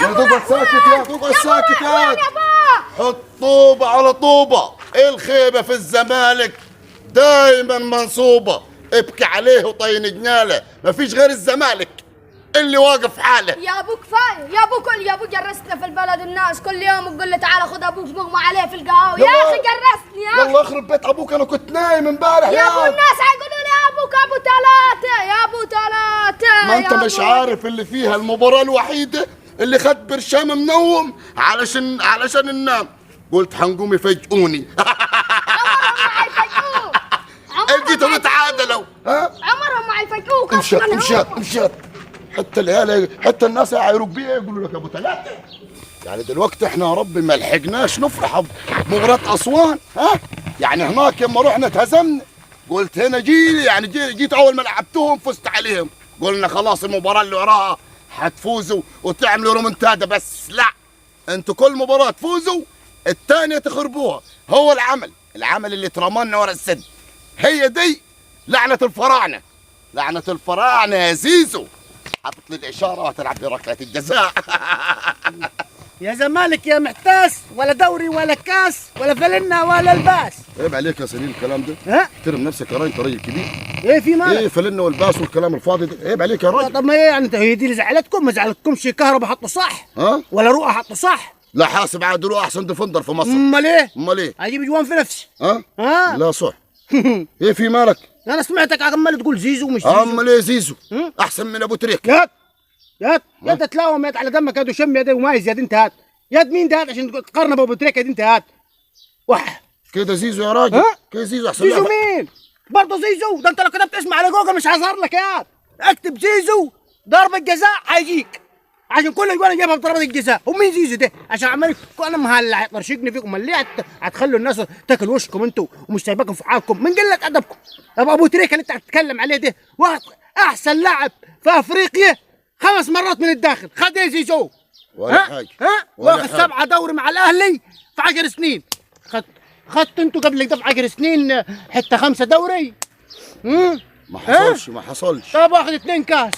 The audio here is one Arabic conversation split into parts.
تقعد ساكت يا تقعد ساكت يا الطوبة على طوبة. الخيبة في الزمالك دايما منصوبة، ابكي عليه وطين جناله، مفيش غير الزمالك اللي واقف حاله. يا ابو كفايه يا ابو جرستنا في البلد، الناس كل يوم تقول لي تعال خذ ابوك مغمى عليه في القهوه. يا اخي جرستني يا اخي. يلا اخرب بيت ابوك، انا كنت نايم امبارح يا ابو الناس حيقولوا لي ابوك ابو ثلاثه يا ابو ثلاثه. ما انت مش عارف اللي فيها المباراة الوحيدة اللي خد برشام منوم علشان ننام، قلت حنقوم يفاجئوني. جيتوا نتعادلوا. عمرهم ما حيفاجئوك. امشات حتى العيال حتى الناس يعايروك بيه يقولوا لك ابو ثلاثه. يعني دلوقتي احنا يا ربي ما لحقناش نفرح بمباراة اسوان. يعني هناك لما رحنا اتهزمنا، قلت هنا جيت اول ما لعبتهم فزت عليهم، قلنا خلاص المباراة اللي وراها حتفوزوا وتعملوا رومنتادا، بس لا، انتوا كل مباراة تفوزوا الثانية تخربوها. هو العمل اللي ترمانا ورا السد، هي دي لعنة الفراعنة يا زيزو. حطت لي الإشارة وهتلعب لي ركلة الجزاء. يا زمالك يا محتاس، ولا دوري ولا كاس ولا فلنا ولا الباس. عيب عليك يا سليم الكلام ده. احترم نفسك يا راجل، انت راجل كبير. ايه في مالك؟ ايه فلنا والباس والكلام الفاضي ده، عيب عليك يا راجل. طب ما ايه يعني، هي دي اللي زعلتكم؟ ما زعلتكمش كهرباء حطوا صح؟ ولا رؤى حطوا صح؟ لا حاسب عاد روح احسن ديفندر في مصر. امال ايه؟ اجيب جوان في نفسي. لا صح. ايه في مالك؟ انا سمعتك عمال تقول زيزو مش زيزو. امال ايه زيزو؟ احسن من ابو تريك. ياد تلاوم ياد على دمك ياد وشم ياد ومايز ياد. انت هات ياد مين ده هات عشان تقارن بابو تريك ياد. انت هات وح كده زيزو يا راجل. كده زيزو احسن. زيزو مين؟ برضه زيزو ده انت لو كتبت اسمه على جوجل مش هيظهر لك ياد. اكتب زيزو ضربة جزاء هيجيك، عشان كل الجوان جايبها بضربة الجزاء. ومين زيزو ده؟ عشان عمال انا ما هيطرشقني فيكم. امال ليه هتخلوا الناس تاكل وشكم انتوا ومش سايباكم في حالكم من قله ادبكم؟ طب ابو تريكه اللي انت هتتكلم عليه ده واحد احسن لاعب في افريقيا 5 مرات من الداخل. خد ايه زيزو؟ ولا حاجه. واخد 7 دوري مع الاهلي في 10 سنين. خدت انتوا قبل كده في 10 سنين حتى 5 دوري. ما حصلش. طب واخد 2 كاس.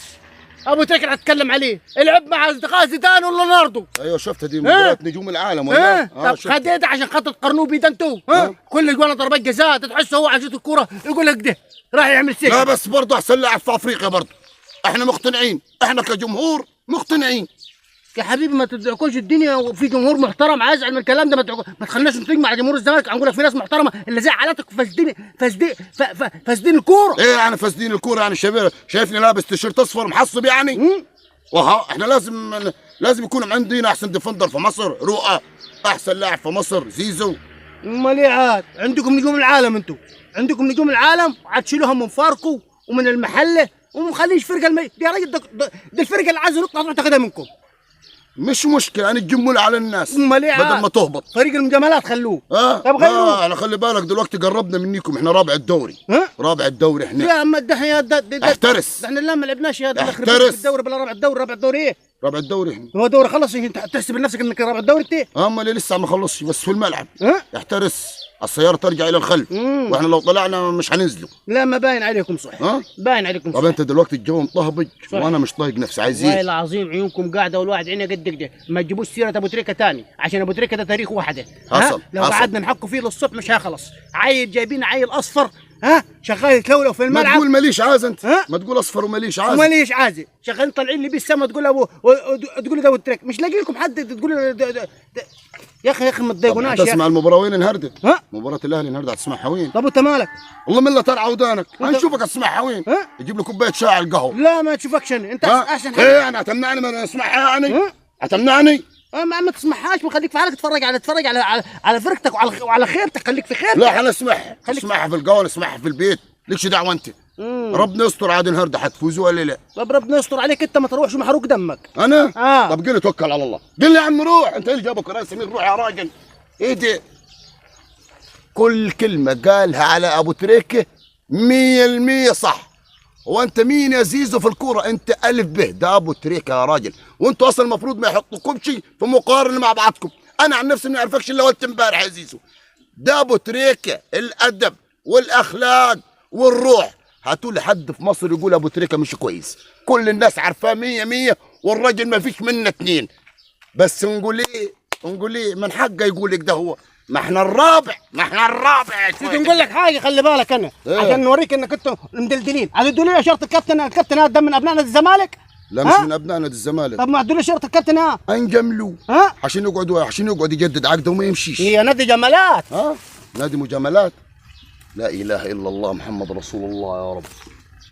ابو تريكة اللي هتكلم عليه العب مع اصدقاء زيدان ولا ليوناردو. ايوه شفت دي مباراة نجوم العالم ولا؟ طب خد ايه ده عشان خاطر تقارنوه بيه ده انتوا؟ كل جوانا ضربات جزاء تحسه هو عجيت الكوره يقول لك ده راح يعمل سيك. لا بس برضه احسن لاعب في افريقيا برضه. احنا مقتنعين، احنا كجمهور مقتنعين. يا حبيبي ما تدعكوش الدنيا، وفي جمهور محترم عايز من الكلام ده. ما تخليناش نتجمع جمهور الزمالك. هنقول لك في ناس محترمه اللي زي حالاتك فاسدين الكوره. ايه يعني فاسدين الكوره؟ يعني شايفني لابس تيشيرت اصفر محصب يعني؟ وها احنا لازم يكون عندنا احسن ديفندر في مصر، رؤى احسن لاعب في مصر زيزو. امال ايه عاد؟ عندكم نجوم العالم انتوا، عندكم نجوم العالم وهتشيلوهم من فاركو ومن المحله وما مخليش فرقه يا راجل دي الفرقه اللي عايزه نقطه تروح تاخدها منكم. مش مشكله، انا تجمل على الناس امال ايه بدل ما تهبط. فريق المجاملات خلوه. طب غيروه. انا خلي بالك دلوقتي قربنا منكم، احنا رابع الدوري. رابع الدوري احنا. يا اما ده احترس. احنا لا ما لعبناش يا احترس الدوري بلا رابع الدوري ايه؟ رابع الدوري احنا. هو دوري خلص انت تحسب لنفسك انك رابع الدوري انت؟ امال لسه ما خلصش بس في الملعب. احترس السياره ترجع الى الخلف. واحنا لو طلعنا مش هننزلوا. لا ما باين عليكم صح. باين عليكم صح. طب انت دلوقتي الجو مطهبج وانا مش طايق نفسي. عايز ايه؟ والله العظيم عيونكم قاعده والواحد عينه قد كده. ما تجيبوش سيره ابو تريكه ثاني عشان ابو تريكه ده تاريخ واحده. لو قعدنا نحكوا فيه للصبح مش هيخلص. جايبين عيل اصفر شغال يتلولو في الملعب. ما تقول ماليش عاز انت. ما تقول اصفر وماليش عاز. وماليش عاز شغالين طالعين لي بيه السما تقول تقول ده ابو تريكه. مش لاقي لكم حد تقول يا اخي ما تضايقوناش يا اخي. تسمع المباراه وين انهردت؟ مباراه الاهلي انهردت هتسمعها وين؟ طب انت مالك؟ والله من لا ترعى ودانك هنشوفك هتسمعها وين؟ يجيب له كوبايه شاي على القهوه. لا ما تشوفكش انت احسن حاجه. ايه يعني هتمنعني من اسمعها يعني؟ هتمنعني؟ ما تسمعهاش وخليك في حالك. تتفرج على فرقتك وعلى خيرتك. خليك في خيرتك. لا انا اسمعها في القهوه، اسمعها في البيت، ليكش دعوه انت. ربنا يستر عاد النهارده حتفوزوا ولا لا؟ طب ربنا يستر عليك انت ما تروحش محروق دمك. انا؟ طب قل لي توكل على الله. قل لي يا عم روح. انت اللي جابك راس سمير. روح يا راجل. ايه ده؟ كل كلمه قالها على ابو تريكه 100% صح. هو انت مين يا زيزو في الكوره؟ انت الف به. ده ابو تريكه يا راجل، وانتوا اصلا المفروض ما يحطوكمش في مقارنه مع بعضكم. انا عن نفسي ما اعرفكش الا قلت امبارح يا زيزو. ده ابو تريكه الادب والاخلاق والروح. هاتوا لي حد في مصر يقول ابو تريكه مش كويس. كل الناس عارفاه 100 100 والراجل ما فيش منه 2. بس نقول ايه من حقه يقول لك ده هو. ما احنا الرابع يا سيدي نقول لك حاجه، خلي بالك انا عشان نوريك انك انتوا مدلدلين. هتدوا لي شرط الكابتن هذا من ابناء نادي الزمالك؟ لا مش من ابناء نادي الزمالك. طب ما ادوا لي شرط الكابتن انجملوه عشان يقعد يجدد عقده وما يمشيش. هي نادي جمالات. نادي مجاملات. لا اله الا الله محمد رسول الله يا رب.